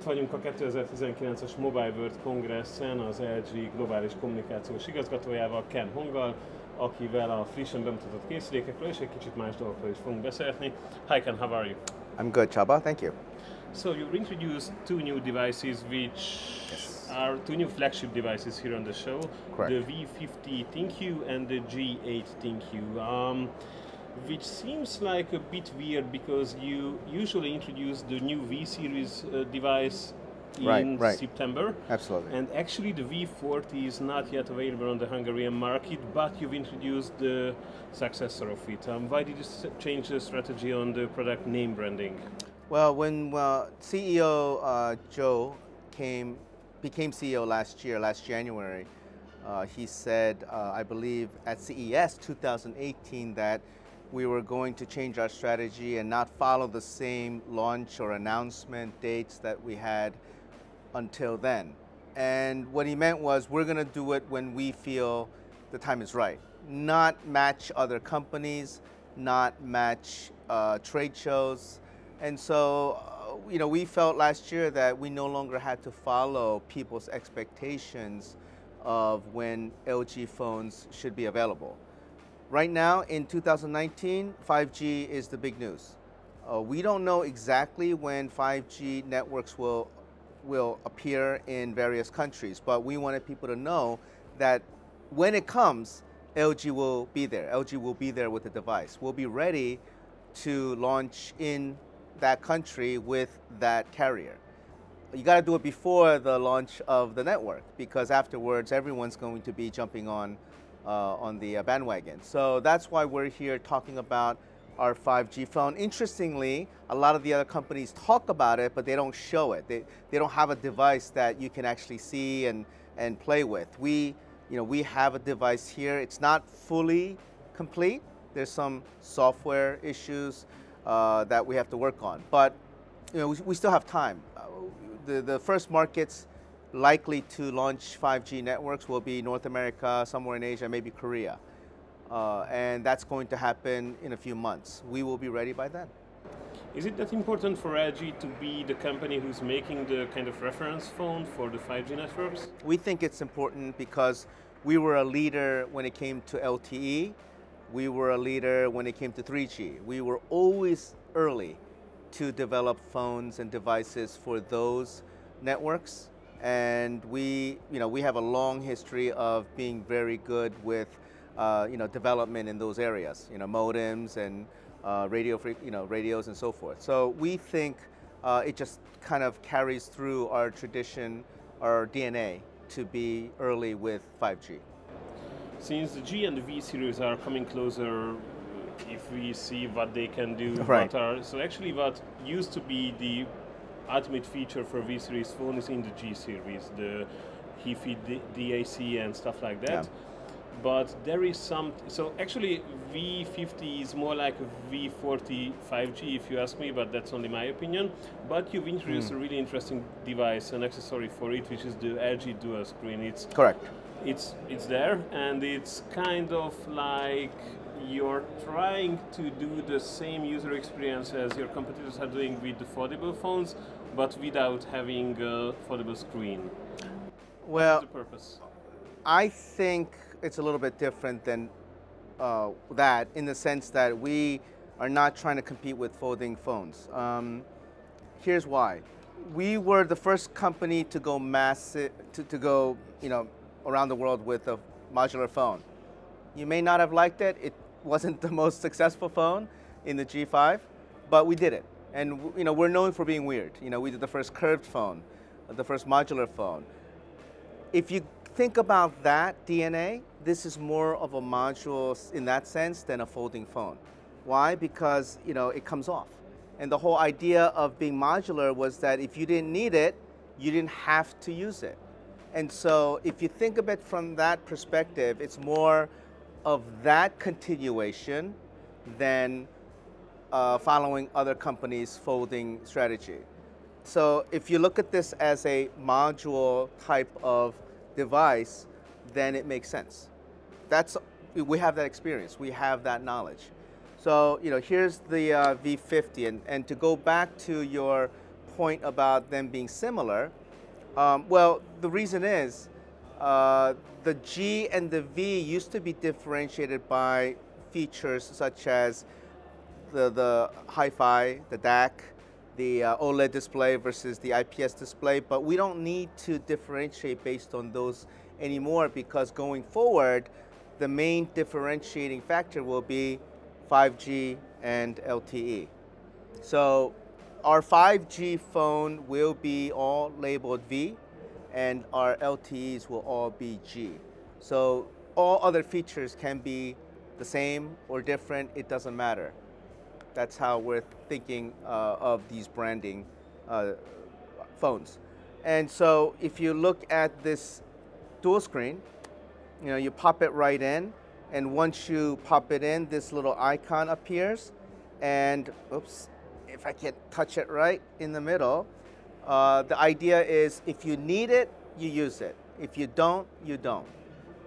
vagyunk a 2019-es Mobile World Congressen az LG globális kommunikációs igazgatójával, Ken Honggal, akivel a frissen bemutatott készülékekről és egy kicsit más dolgokról is fogunk beszélni. Hi Ken, how are you? I'm good, Csaba, thank you. So you introduced two new devices which are two new flagship devices here on the show. Correct. The V50 ThinQ and the G8 ThinQ. Which seems like a bit weird because you usually introduce the new V series device in Right. September. Absolutely. And actually the V40 is not yet available on the Hungarian market, but you've introduced the successor of it. Why did you change the strategy on the product name branding? Well, when CEO Joe became CEO last January, he said, I believe at CES 2018 that we were going to change our strategy and not follow the same launch or announcement dates that we had until then. And what he meant was we're going to do it when we feel the time is right, not match other companies, not match trade shows. And so, we felt last year that we no longer had to follow people's expectations of when LG phones should be available. Right now, in 2019, 5G is the big news. We don't know exactly when 5G networks will appear in various countries, but we wanted people to know that when it comes, LG will be there. LG will be there with the device. We'll be ready to launch in that country with that carrier. You got to do it before the launch of the network because afterwards everyone's going to be jumping on the bandwagon. So that's why we're here talking about our 5G phone. Interestingly, a lot of the other companies talk about it, but they don't show it. They don't have a device that you can actually see and play with. We have a device here. It's not fully complete. There's some software issues that we have to work on, but we still have time. The first markets likely to launch 5G networks will be North America, somewhere in Asia, maybe Korea. And that's going to happen in a few months. We will be ready by then. Is it that important for LG to be the company who's making the kind of reference phone for the 5G networks? We think it's important because we were a leader when it came to LTE. We were a leader when it came to 3G. We were always early to develop phones and devices for those networks. And we have a long history of being very good with, development in those areas, modems and radios and so forth. So we think it just kind of carries through our tradition, our DNA, to be early with 5G. Since the G and the V series are coming closer, if we see what they can do, right. So actually what used to be the ultimate feature for V series phone is in the G series, the HiFi DAC and stuff like that. Yeah. But there is so actually V50 is more like a V40 5G if you ask me, but that's only my opinion. But you've introduced a really interesting device, an accessory for it, which is the LG Dual Screen. It's correct. It's there, and it's kind of like you're trying to do the same user experience as your competitors are doing with the foldable phones, but without having a foldable screen. Well, what's the purpose? I think it's a little bit different than that in the sense that we are not trying to compete with folding phones. Here's why. We were the first company to go massive, to go around the world with a modular phone. You may not have liked it. It wasn't the most successful phone in the G5, but we did it. And we're known for being weird. We did the first curved phone, the first modular phone. If you think about that DNA, this is more of a module in that sense than a folding phone. Why? Because it comes off. And the whole idea of being modular was that if you didn't need it, you didn't have to use it. And so if you think of it from that perspective, it's more of that continuation than following other companies' folding strategy. So if you look at this as a module type of device, then it makes sense. We have that experience, we have that knowledge. So here's the V50, and to go back to your point about them being similar. Well, the reason is the G and the V used to be differentiated by features such as the Hi-Fi, the DAC, the OLED display versus the IPS display, but we don't need to differentiate based on those anymore, because going forward, the main differentiating factor will be 5G and LTE. So our 5G phone will be all labeled V, and our LTEs will all be G. So all other features can be the same or different, it doesn't matter. That's how we're thinking of these branding phones. And so if you look at this dual screen, you pop it right in, and once you pop it in, this little icon appears, and oops, if I can touch it right in the middle, the idea is if you need it, you use it. If you don't, you don't.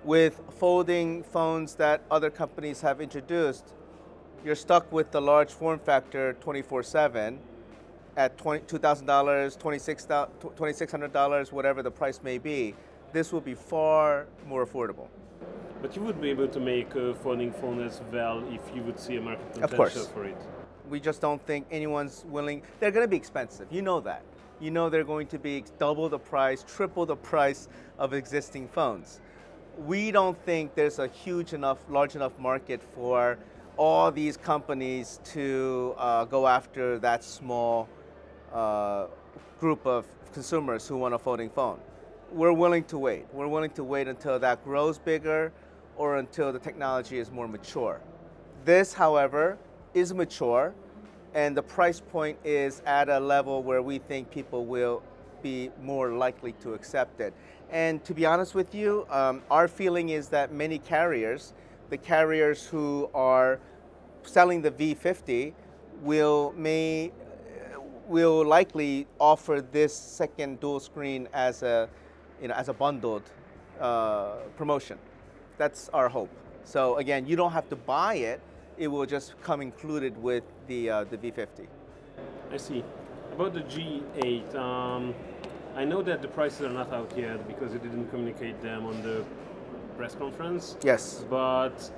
With folding phones that other companies have introduced, you're stuck with the large form factor 24/7 at $2,000, $2,600, whatever the price may be. This will be far more affordable. But you would be able to make a folding phone as well if you would see a market Of potential course. for it. We just don't think anyone's willing. They're going to be expensive. You know that. You know they're going to be double the price, triple the price of existing phones. We don't think there's a large enough market for all these companies to go after that small group of consumers who want a folding phone. We're willing to wait. We're willing to wait until that grows bigger or until the technology is more mature. This, however, is mature, and the price point is at a level where we think people will be more likely to accept it. And to be honest with you, our feeling is that many carriers, the carriers who are selling the V50 will likely offer this second dual screen as a bundled promotion. That's our hope. So again, you don't have to buy it. It will just come included with the V50. I see. About the G8, I know that the prices are not out yet because you didn't communicate them on the press conference. Yes. But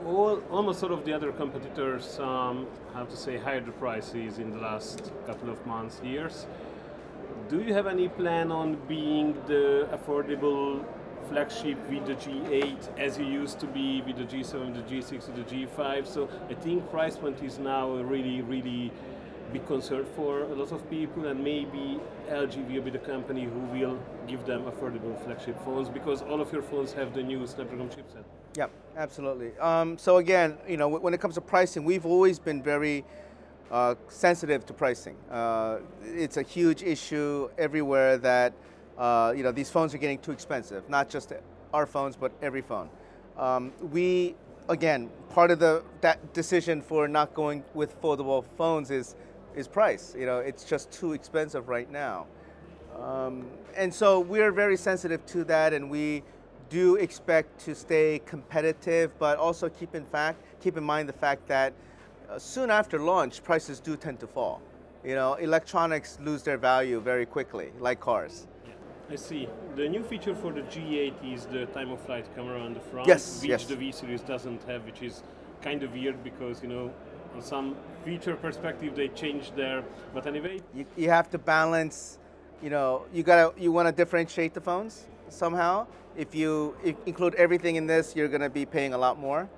almost all of the other competitors have to say higher the prices in the last couple of months, years. Do you have any plan on being the affordable flagship with the G8 as you used to be with the G7, the G6, the G5? So I think price point is now a really, really big concern for a lot of people, and maybe LG will be the company who will give them affordable flagship phones, because all of your phones have the new Snapdragon chipset. Yeah, absolutely. So again, when it comes to pricing, we've always been very sensitive to pricing. It's a huge issue everywhere that these phones are getting too expensive. Not just our phones, but every phone. Again, part of that decision for not going with foldable phones is price. It's just too expensive right now. And so we're very sensitive to that, and we do expect to stay competitive, but also keep in mind the fact that soon after launch, prices do tend to fall. Electronics lose their value very quickly, like cars. I see. The new feature for the G8 is the time of flight camera on the front, yes, which yes. the V series doesn't have, which is kind of weird because, on some feature perspective they changed there. But anyway, you have to balance. You want to differentiate the phones somehow. If you include everything in this, you're going to be paying a lot more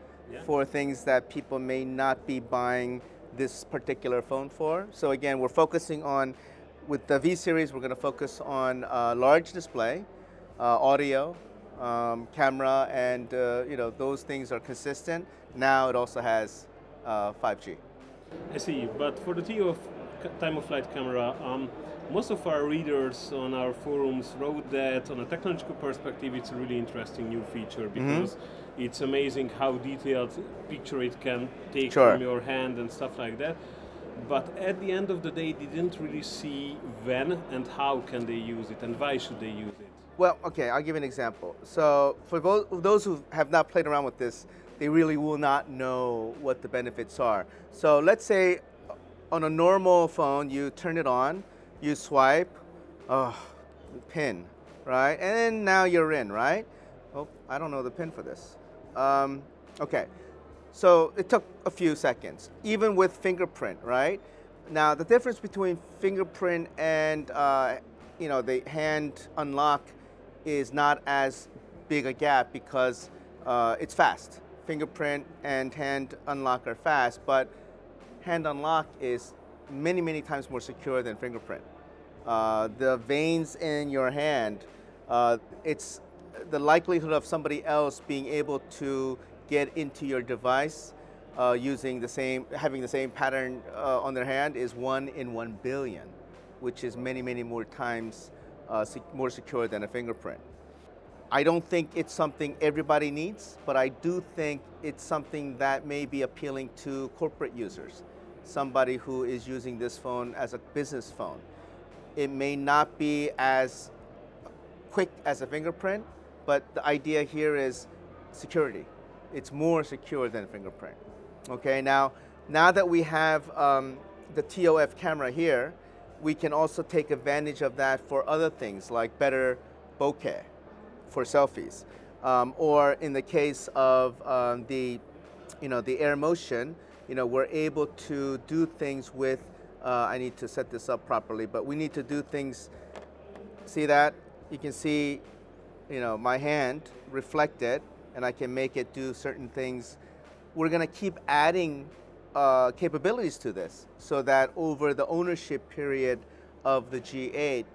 for things that people may not be buying this particular phone for. So again, we're focusing on. With the V series, we're going to focus on large display, audio, camera, and those things are consistent. Now it also has 5G. I see, but for the time of flight camera, most of our readers on our forums wrote that on a technological perspective it's a really interesting new feature, because it's amazing how detailed picture it can take from your hand and stuff like that. But at the end of the day, they didn't really see when and how can they use it and why should they use it. Well, okay, I'll give you an example. So for those who have not played around with this, they really will not know what the benefits are. So let's say on a normal phone, you turn it on, You swipe, oh, pin, right? And then now you're in, right? Oh, I don't know the pin for this. Okay, so it took a few seconds, even with fingerprint, right? Now the difference between fingerprint and the hand unlock is not as big a gap because it's fast. Fingerprint and hand unlock are fast, but hand unlock is many, many times more secure than fingerprint. The veins in your hand, it's the likelihood of somebody else being able to get into your device having the same pattern on their hand is 1 in 1 billion, which is many, many more times more secure than a fingerprint. I don't think it's something everybody needs, but I do think it's something that may be appealing to corporate users, somebody who is using this phone as a business phone. It may not be as quick as a fingerprint, but the idea here is security. It's more secure than a fingerprint. Okay, now that we have the TOF camera here, we can also take advantage of that for other things like better bokeh for selfies. Or in the case of the Air Motion, we're able to do things with, I need to set this up properly, but we need to do things, see that? You can see, my hand reflected, and I can make it do certain things. We're gonna keep adding capabilities to this so that over the ownership period of the G8,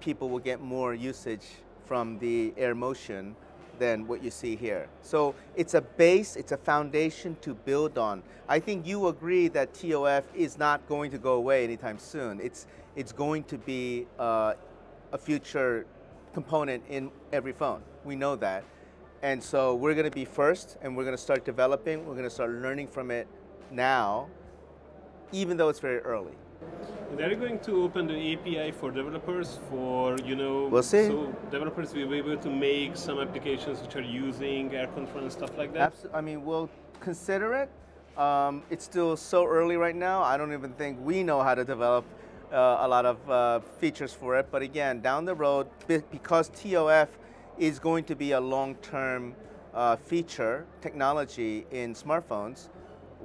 people will get more usage from the Air Motion than what you see here. So it's a base, it's a foundation to build on. I think you agree that TOF is not going to go away anytime soon. It's going to be a future component in every phone. We know that. And so we're going to be first, and we're going to start developing. We're going to start learning from it now, even though it's very early. And are you going to open the API for developers for, We'll see. So developers will be able to make some applications which are using air control and stuff like that? Absolutely. I mean, we'll consider it. It's still so early right now. I don't even think we know how to develop a lot of features for it. But again, down the road, because TOF is going to be a long-term feature technology in smartphones,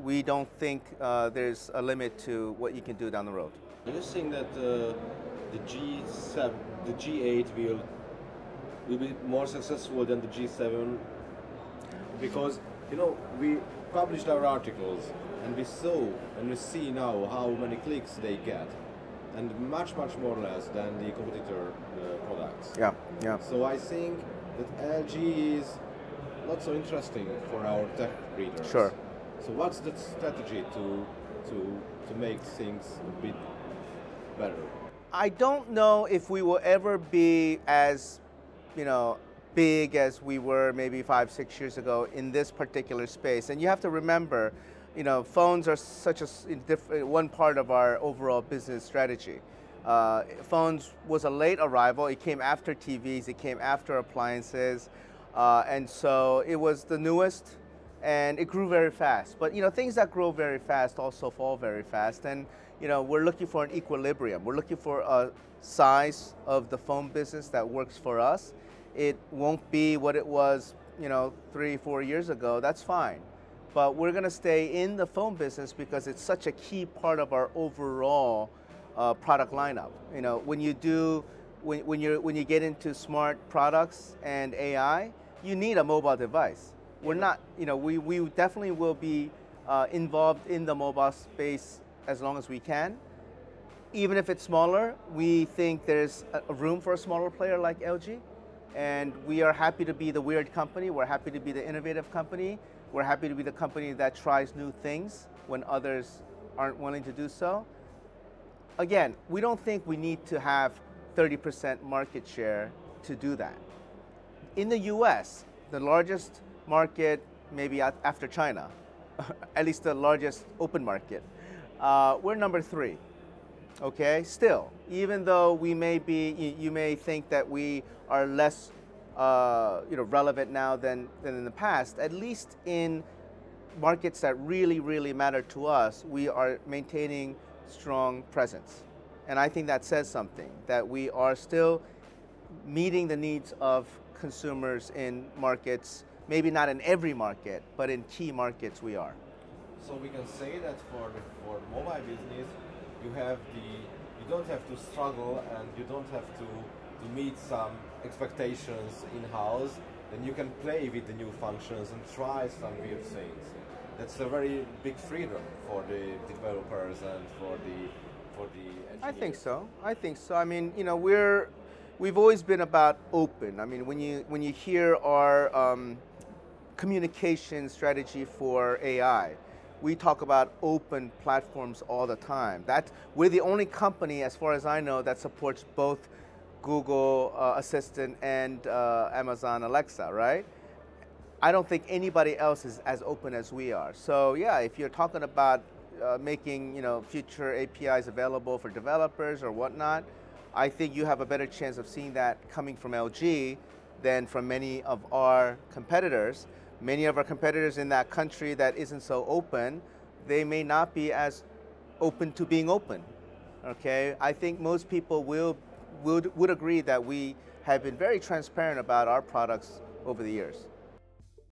we don't think there's a limit to what you can do down the road. Do you think that the G8 will be more successful than the G7? Because we published our articles and we saw and we see now how many clicks they get, and much more or less than the competitor products. Yeah, yeah. So I think that LG is not so interesting for our tech readers. Sure. So what's the strategy to make things a bit better? I don't know if we will ever be as, big as we were maybe 5-6 years ago in this particular space. And you have to remember, phones are such one part of our overall business strategy. Phones was a late arrival. It came after TVs. It came after appliances. And so it was the newest, and it grew very fast. But things that grow very fast also fall very fast. And we're looking for an equilibrium. We're looking for a size of the phone business that works for us. It won't be what it was 3-4 years ago. That's fine. But we're going to stay in the phone business because it's such a key part of our overall product lineup. When you get into smart products and AI, you need a mobile device. We're not, we definitely will be involved in the mobile space as long as we can. Even if it's smaller, we think there's a room for a smaller player like LG. And we are happy to be the weird company. We're happy to be the innovative company. We're happy to be the company that tries new things when others aren't willing to do so. Again, we don't think we need to have 30% market share to do that. In the US, the largest market, maybe after China, at least the largest open market, we're number 3. Okay, still, even though we may be, you may think that we are less relevant now than in the past, at least in markets that really matter to us, we are maintaining strong presence. And I think that says something, that we are still meeting the needs of consumers in markets, maybe not in every market, but in key markets we are. So we can say that for mobile business, you don't have to struggle and you don't have to meet some expectations in-house, then you can play with the new functions and try some weird things. That's a very big freedom for the developers and for the engineers. I think so. I think so. I mean, you know, we've always been about open. I mean, when you hear our communication strategy for AI, we talk about open platforms all the time. We're the only company, as far as I know, that supports both Google Assistant and Amazon Alexa, right? I don't think anybody else is as open as we are. So yeah, if you're talking about making future APIs available for developers or whatnot, I think you have a better chance of seeing that coming from LG than from many of our competitors. Many of our competitors in that country that isn't so open, they may not be as open to being open. Okay, I think most people would agree that we have been very transparent about our products over the years.